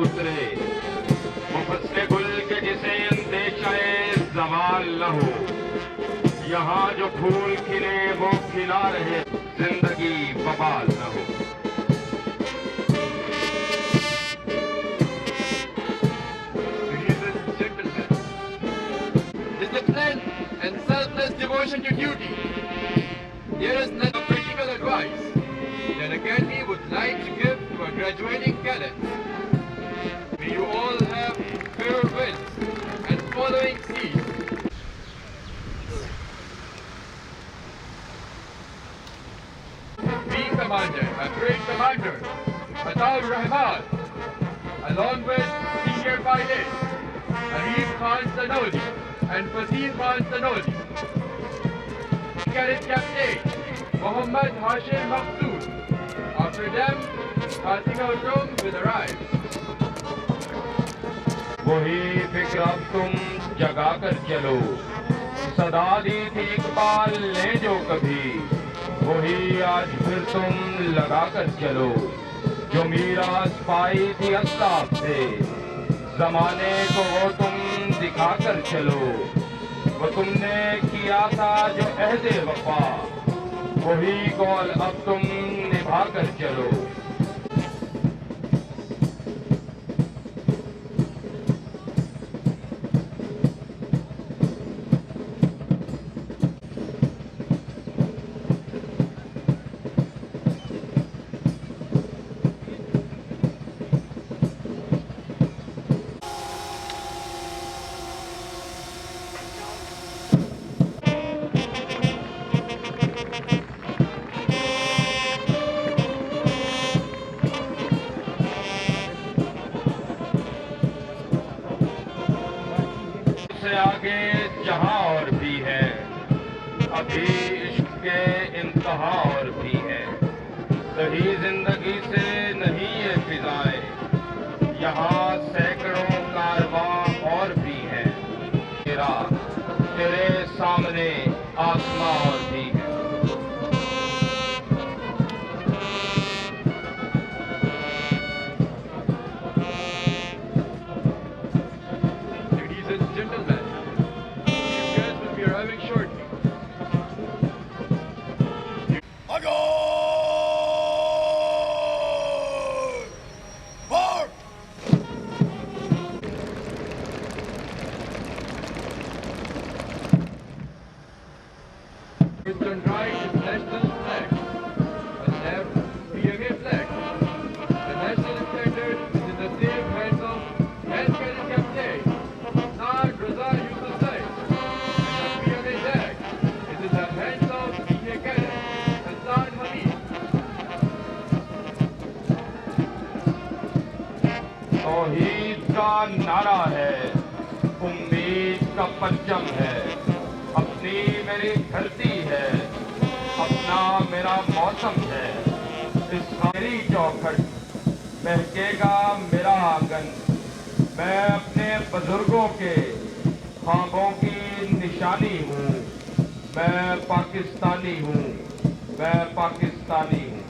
उतरे, वो फसले गुल के जिसे अंदेशाए ज़वाल न हो। यहाँ जो फूल खिले वो खिला रहे, जिंदगी बवाल न हो। Discipline and selfless devotion to duty. There is no critical advice that the Academy would like to give to our graduating cadets. May you all have fair winds and following seas. Being commander, a great commander, Atal Rahman, along with senior pilots, Arif Khan Sanoli and Fazil Khan Sanoli. Cadet Captain Mohammad Hashim Makhsood. After them, passing out room will arrive. वही फिक्र अब तुम जगा कर चलो, सदा दी थी इकबाल ने जो कभी, वही आज फिर तुम लगा कर चलो। जो मीरास पाई थी अस्लाफ से, जमाने को वो तुम दिखा कर चलो। वो तुमने किया था जो अहदे वफा, वही कौल अब तुम निभा कर चलो। से आगे जहां और भी है, अभी इश्क के इंतहा और भी है। सही जिंदगी से नहीं ये फिजाएं, यहाँ सैकड़ों कारवां और भी है। तेरा तेरे सामने आसमां और भी है। Ladies and gentlemen, these guys will be arriving shortly. On right is national flag, on left PMA flag. The national standard is in the same hands of Health Cadet Captain Saad Raza Yusufzai, and the PMA flag is in the hands of Senior Cadet Hassan Hamid. तौहीद का नारा है, उम्मीद का परचम है। अपनी मेरी धरती है, अपना मेरा मौसम है। इस मेरी चौखट महकेगा मेरा आंगन। मैं अपने बुजुर्गों के ख्वाबों की निशानी हूँ। मैं पाकिस्तानी हूँ, मैं पाकिस्तानी हूँ।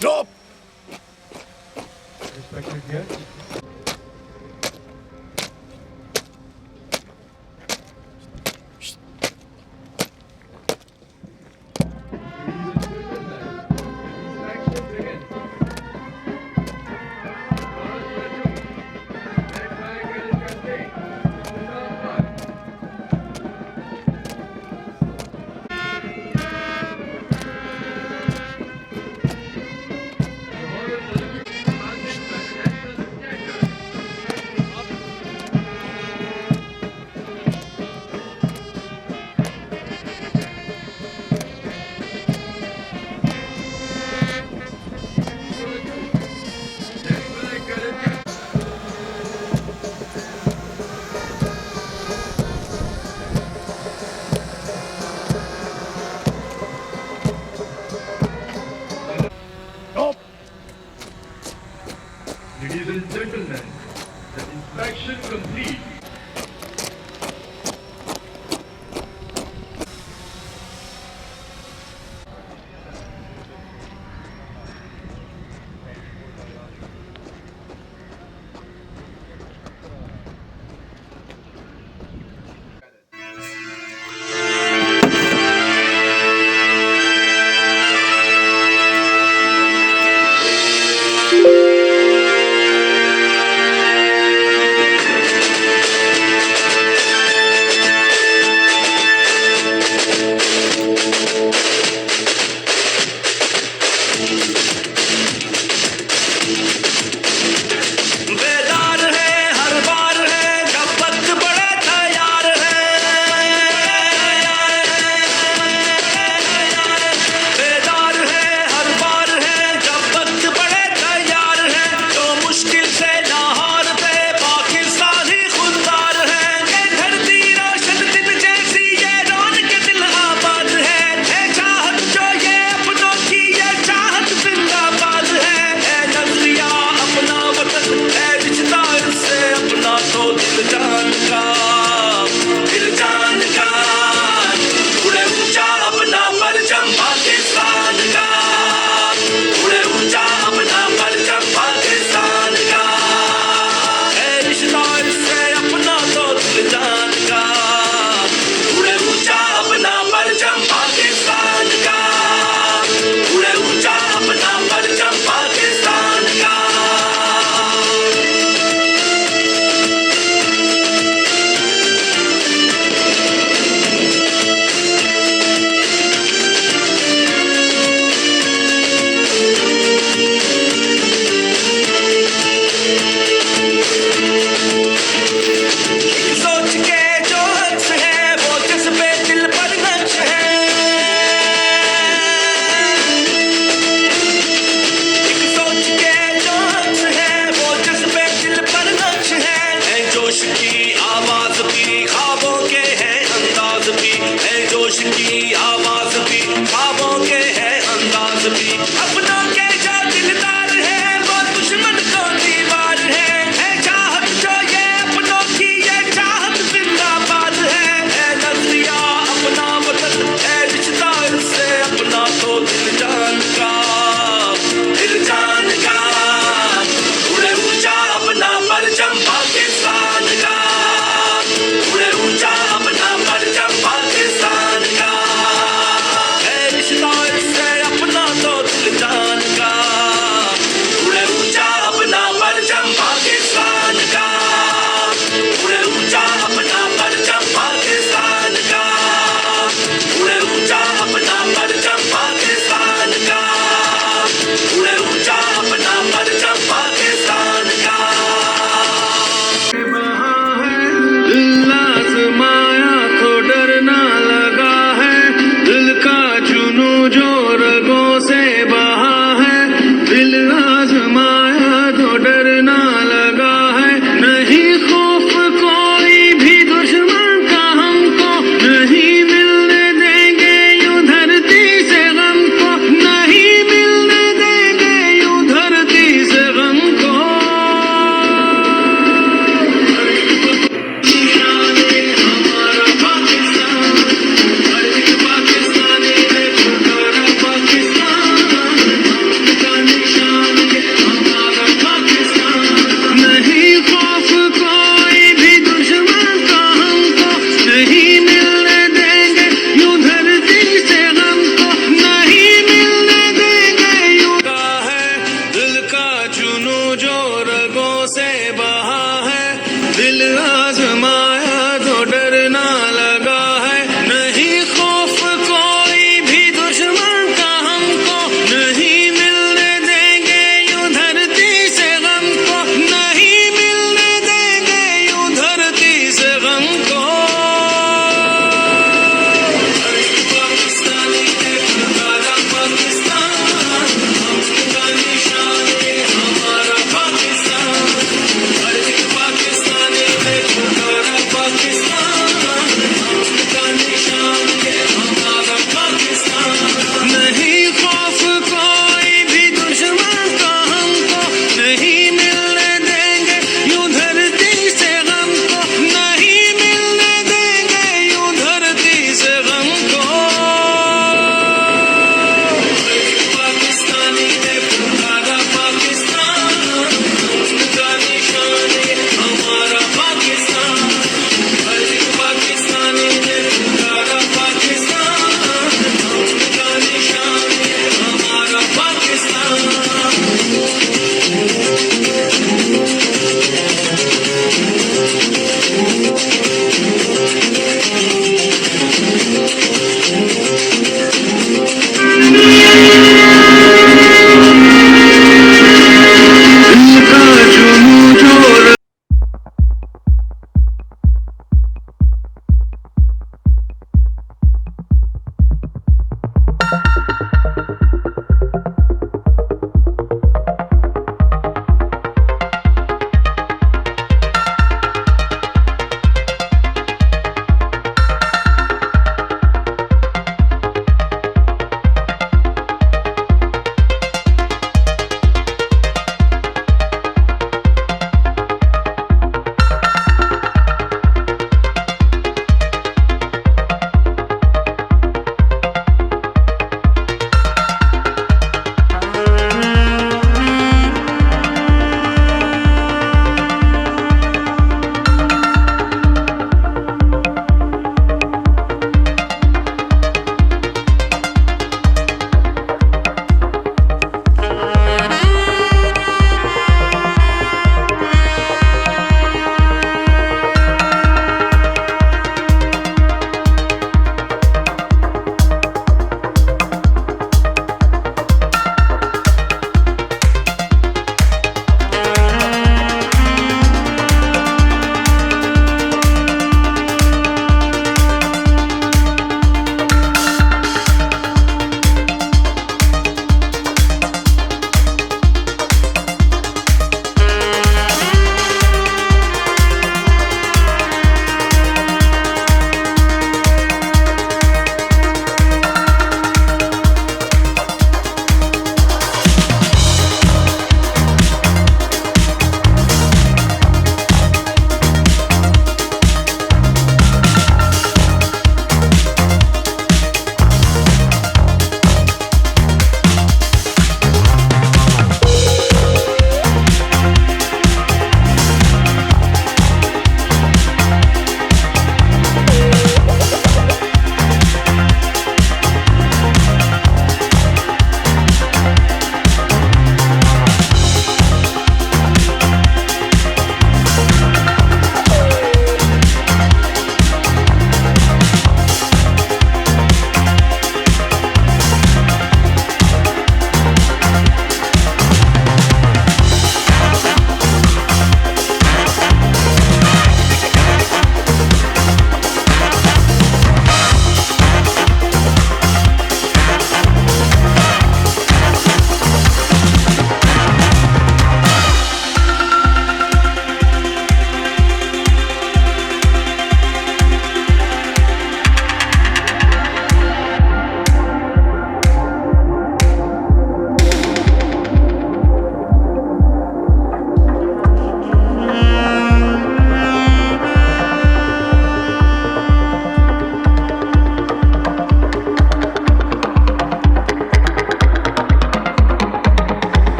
Drop! Respected guests, ladies and gentlemen, the inspection begins. Ladies and gentlemen, the inspection complete.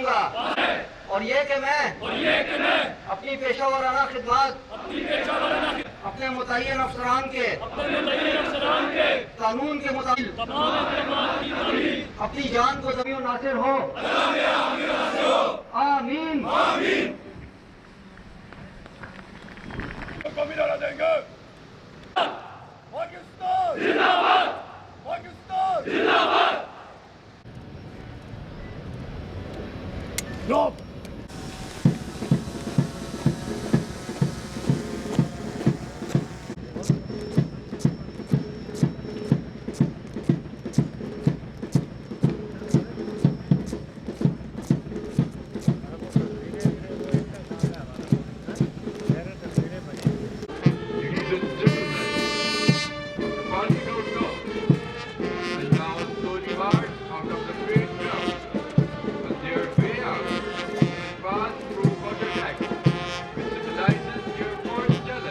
करूंगा और ये कि मैं अपनी पेशा खिदमत अपने मुतय्यन अफसरान के कानून के मुताबिक अपनी जान को ज़मीन नासिर हो। आमीन। देंगे। पाकिस्तान जिंदाबाद, पाकिस्तान जिंदाबाद।